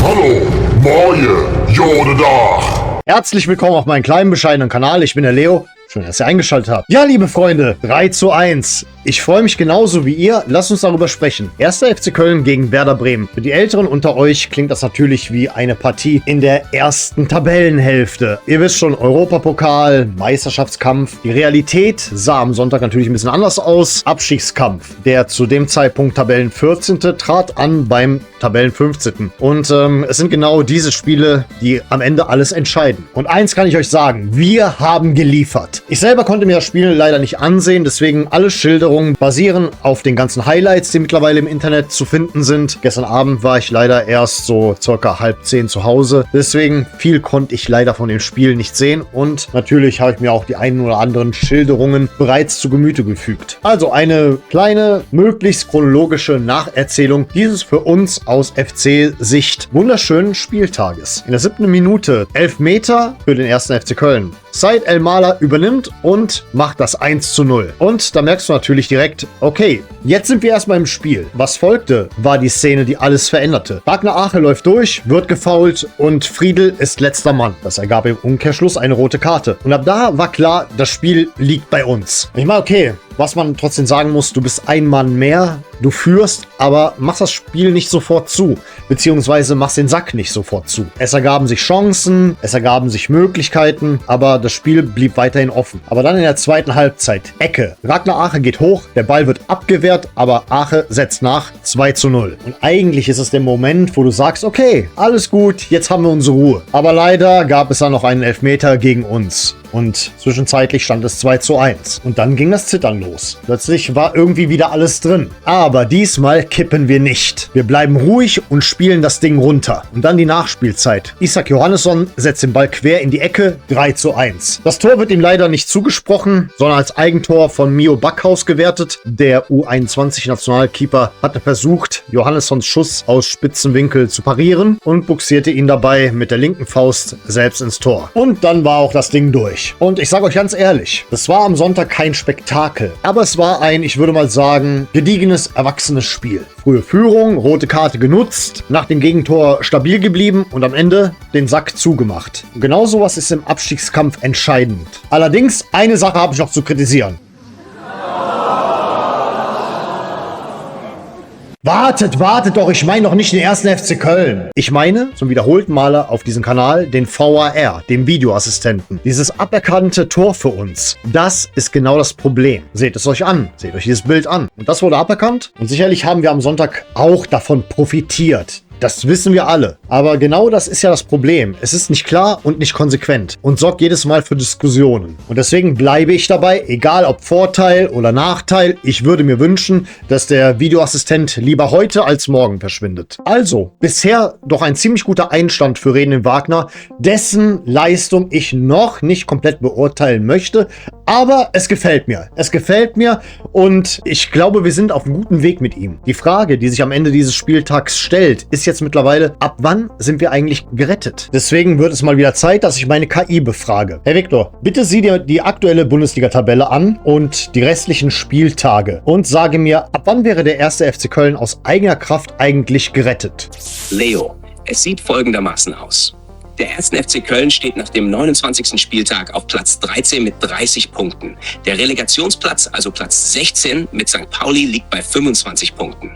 Hallo, Moje, Jode da. Herzlich willkommen auf meinem kleinen, bescheidenen Kanal. Ich bin der Leo. Schön, dass ihr eingeschaltet habt. Ja, liebe Freunde, 3:1. Ich freue mich genauso wie ihr. Lasst uns darüber sprechen. 1. FC Köln gegen Werder Bremen. Für die Älteren unter euch klingt das natürlich wie eine Partie in der ersten Tabellenhälfte. Ihr wisst schon, Europapokal, Meisterschaftskampf. Die Realität sah am Sonntag natürlich ein bisschen anders aus. Abstiegskampf. Der zu dem Zeitpunkt Tabellen 14. trat an beim Tabellen 15. Und es sind genau diese Spiele, die am Ende alles entscheiden. Und eins kann ich euch sagen, wir haben geliefert. Ich selber konnte mir das Spiel leider nicht ansehen, deswegen alle Schilderungen basieren auf den ganzen Highlights, die mittlerweile im Internet zu finden sind. Gestern Abend war ich leider erst so circa 9:30 zu Hause, deswegen viel konnte ich leider von dem Spiel nicht sehen und natürlich habe ich mir auch die einen oder anderen Schilderungen bereits zu Gemüte gefügt. Also eine kleine, möglichst chronologische Nacherzählung dieses für uns aus FC-Sicht wunderschönen Spieltages. In der 7. Minute 11 Meter für den 1. FC Köln. Said El-Mala übernimmt und macht das 1:0. Und da merkst du natürlich direkt, okay, jetzt sind wir erstmal im Spiel. Was folgte, war die Szene, die alles veränderte. Ragnar Ache läuft durch, wird gefoult und Friedel ist letzter Mann. Das ergab im Umkehrschluss eine rote Karte. Und ab da war klar, das Spiel liegt bei uns. Ich meine, okay, was man trotzdem sagen muss, du bist ein Mann mehr, du führst, aber machst das Spiel nicht sofort zu, beziehungsweise machst den Sack nicht sofort zu. Es ergaben sich Chancen, es ergaben sich Möglichkeiten, aber das Spiel blieb weiterhin offen. Aber dann in der zweiten Halbzeit, Ecke. Ragnar Ache geht hoch, der Ball wird abgewehrt, aber Ache setzt nach, 2:0. Und eigentlich ist es der Moment, wo du sagst, okay, alles gut, jetzt haben wir unsere Ruhe. Aber leider gab es dann noch einen Elfmeter gegen uns. Und zwischenzeitlich stand es 2:1. Und dann ging das Zittern los. Plötzlich war irgendwie wieder alles drin. Aber diesmal kippen wir nicht. Wir bleiben ruhig und spielen das Ding runter. Und dann die Nachspielzeit. Isak Johannesson setzt den Ball quer in die Ecke, 3:1. Das Tor wird ihm leider nicht zugesprochen, sondern als Eigentor von Mio Backhaus gewertet. Der U21-Nationalkeeper hatte versucht, Johannessons Schuss aus spitzen Winkel zu parieren und buxierte ihn dabei mit der linken Faust selbst ins Tor. Und dann war auch das Ding durch. Und ich sage euch ganz ehrlich, das war am Sonntag kein Spektakel, aber es war ein, ich würde mal sagen, gediegenes, erwachsenes Spiel. Frühe Führung, rote Karte genutzt, nach dem Gegentor stabil geblieben und am Ende den Sack zugemacht. Und genau sowas ist im Abstiegskampf entscheidend. Allerdings, eine Sache habe ich noch zu kritisieren. Wartet doch, ich meine doch nicht den 1. FC Köln. Ich meine, zum wiederholten Male auf diesem Kanal, den VAR, den Videoassistenten. Dieses aberkannte Tor für uns. Das ist genau das Problem. Seht es euch an. Seht euch dieses Bild an. Und das wurde aberkannt. Und sicherlich haben wir am Sonntag auch davon profitiert. Das wissen wir alle. Aber genau das ist ja das Problem. Es ist nicht klar und nicht konsequent und sorgt jedes Mal für Diskussionen. Und deswegen bleibe ich dabei, egal ob Vorteil oder Nachteil, ich würde mir wünschen, dass der Videoassistent lieber heute als morgen verschwindet. Also, bisher doch ein ziemlich guter Einstand für René Wagner, dessen Leistung ich noch nicht komplett beurteilen möchte, aber es gefällt mir. Es gefällt mir und ich glaube, wir sind auf einem guten Weg mit ihm. Die Frage, die sich am Ende dieses Spieltags stellt, ist jetzt mittlerweile, ab wann sind wir eigentlich gerettet? Deswegen wird es mal wieder Zeit, dass ich meine KI befrage. Herr Viktor, bitte sieh dir die aktuelle Bundesliga-Tabelle an und die restlichen Spieltage und sage mir, ab wann wäre der 1. FC Köln aus eigener Kraft eigentlich gerettet? Leo, es sieht folgendermaßen aus. Der 1. FC Köln steht nach dem 29. Spieltag auf Platz 13 mit 30 Punkten. Der Relegationsplatz, also Platz 16 mit St. Pauli, liegt bei 25 Punkten.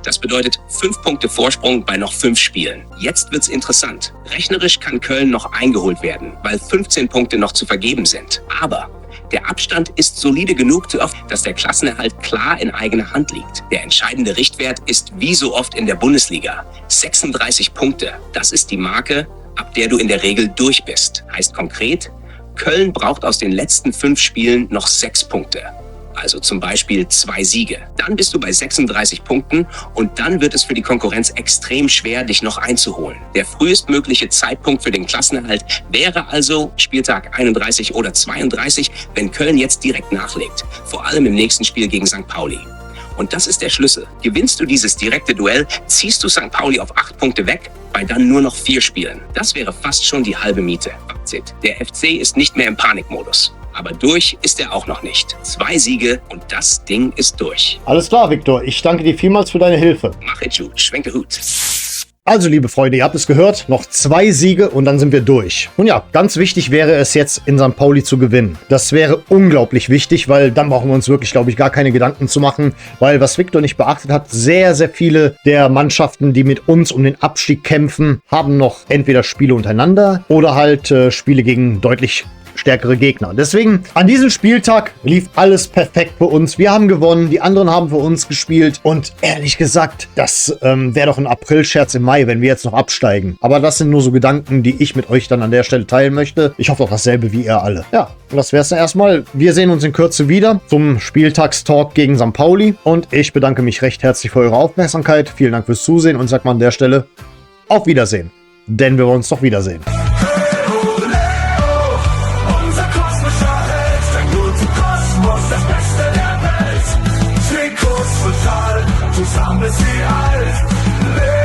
Das bedeutet 5 Punkte Vorsprung bei noch 5 Spielen. Jetzt wird's interessant. Rechnerisch kann Köln noch eingeholt werden, weil 15 Punkte noch zu vergeben sind. Aber der Abstand ist solide genug, dass der Klassenerhalt klar in eigener Hand liegt. Der entscheidende Richtwert ist wie so oft in der Bundesliga 36 Punkte. Das ist die Marke, ab der du in der Regel durch bist. Heißt konkret, Köln braucht aus den letzten 5 Spielen noch 6 Punkte. Also zum Beispiel 2 Siege. Dann bist du bei 36 Punkten und dann wird es für die Konkurrenz extrem schwer, dich noch einzuholen. Der frühestmögliche Zeitpunkt für den Klassenerhalt wäre also Spieltag 31 oder 32, wenn Köln jetzt direkt nachlegt. Vor allem im nächsten Spiel gegen St. Pauli. Und das ist der Schlüssel. Gewinnst du dieses direkte Duell, ziehst du St. Pauli auf 8 Punkte weg, bei dann nur noch 4 Spielen. Das wäre fast schon die halbe Miete. Fazit. Der FC ist nicht mehr im Panikmodus. Aber durch ist er auch noch nicht. 2 Siege und das Ding ist durch. Alles klar, Viktor. Ich danke dir vielmals für deine Hilfe. Mach es gut. Schwenke Hut. Also, liebe Freunde, ihr habt es gehört, noch 2 Siege und dann sind wir durch. Und ja, ganz wichtig wäre es jetzt, in St. Pauli zu gewinnen. Das wäre unglaublich wichtig, weil dann brauchen wir uns wirklich, glaube ich, gar keine Gedanken zu machen, weil was Victor nicht beachtet hat, sehr, sehr viele der Mannschaften, die mit uns um den Abstieg kämpfen, haben noch entweder Spiele untereinander oder halt Spiele gegen deutlich stärkere Gegner. Deswegen, an diesem Spieltag lief alles perfekt für uns. Wir haben gewonnen, die anderen haben für uns gespielt und ehrlich gesagt, das wäre doch ein April-Scherz im Mai, wenn wir jetzt noch absteigen. Aber das sind nur so Gedanken, die ich mit euch dann an der Stelle teilen möchte. Ich hoffe auch dasselbe wie ihr alle. Ja, und das wäre es dann erstmal. Wir sehen uns in Kürze wieder zum Spieltagstalk gegen St. Pauli und ich bedanke mich recht herzlich für eure Aufmerksamkeit. Vielen Dank fürs Zusehen und sag mal an der Stelle auf Wiedersehen. Denn wir wollen uns doch wiedersehen. Zusammen ist sie alt.